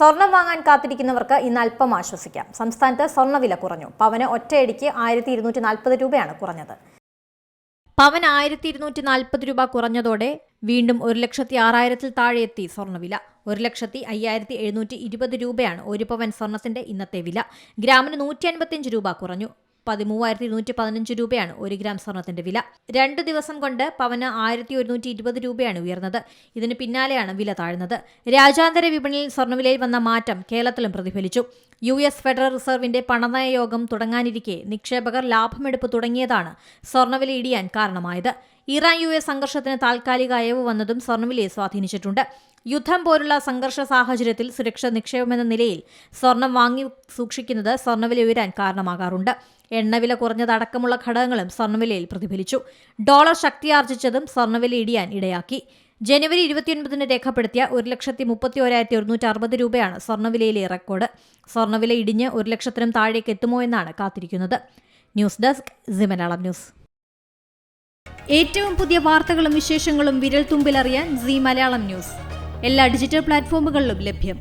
സ്വർണം വാങ്ങാൻ കാത്തിരിക്കുന്നവർക്ക് ഇന്ന് അല്പം ആശ്വസിക്കാം. സംസ്ഥാനത്ത് സ്വർണ്ണവില കുറഞ്ഞു. പവന് ഒറ്റയടിക്ക് 1240 രൂപയാണ് കുറഞ്ഞത്. പവൻ 1240 രൂപ കുറഞ്ഞതോടെ വീണ്ടും 1,06,000 താഴെ എത്തി സ്വർണ്ണവില. 1,05,720 രൂപയാണ് ഒരു പവൻ സ്വർണത്തിന്റെ ഇന്നത്തെ വില. ഗ്രാമിന് 155 രൂപ കുറഞ്ഞു. 13,215 രൂപയാണ് 1 ഗ്രാം സ്വർണത്തിന്റെ വില. 2 ദിവസം കൊണ്ട് പവന് 1,120 രൂപയാണ് ഉയർന്നത്. ഇതിന് പിന്നാലെയാണ് വില താഴ്ന്നത്. രാജ്യാന്തര വിപണിയിൽ സ്വർണ്ണവിലയിൽ വന്ന മാറ്റം കേരളത്തിലും പ്രതിഫലിച്ചു. US ഫെഡറൽ റിസർവിന്റെ പണനയ യോഗം തുടങ്ങാനിരിക്കെ നിക്ഷേപകർ ലാഭമെടുപ്പ് തുടങ്ങിയതാണ് സ്വർണ്ണവില ഇടിയാൻ കാരണമായത്. ഇറാൻ US സംഘർഷത്തിന് താൽക്കാലിക അയവ് വന്നതും സ്വർണ്ണവിലയെ സ്വാധീനിച്ചിട്ടുണ്ട്. യുദ്ധം പോലുള്ള സംഘർഷ സാഹചര്യത്തിൽ സുരക്ഷ നിക്ഷേപമെന്ന നിലയിൽ സ്വർണം വാങ്ങി സൂക്ഷിക്കുന്നത് സ്വർണ്ണവില ഉയരാൻ കാരണമാകാറുണ്ട്. എണ്ണവില കുറഞ്ഞതടക്കമുള്ള ഘടകങ്ങളും സ്വർണ്ണവിലയിൽ പ്രതിഫലിച്ചു. ഡോളർ ശക്തിയാർജിച്ചതും സ്വർണ്ണവില ഇടിയാൻ ഇടയാക്കി. ജനുവരി 29 രേഖപ്പെടുത്തിയ 1,31,160 രൂപയാണ് സ്വർണ്ണവിലയിലെ റെക്കോർഡ്. സ്വർണ്ണവില ഇടിഞ്ഞ് 1,00,000 താഴേക്ക് എത്തുമോ എന്നാണ് കാത്തിരിക്കുന്നത്. News desk C Malayalam news. ഏറ്റവും പുതിയ വാർത്തകളും വിശേഷങ്ങളും വിരൽ തുമ്പിലറിയാൻ സി മലയാളം ന്യൂസ് എല്ലാ ഡിജിറ്റൽ പ്ലാറ്റ്ഫോമുകളിലും ലഭ്യം.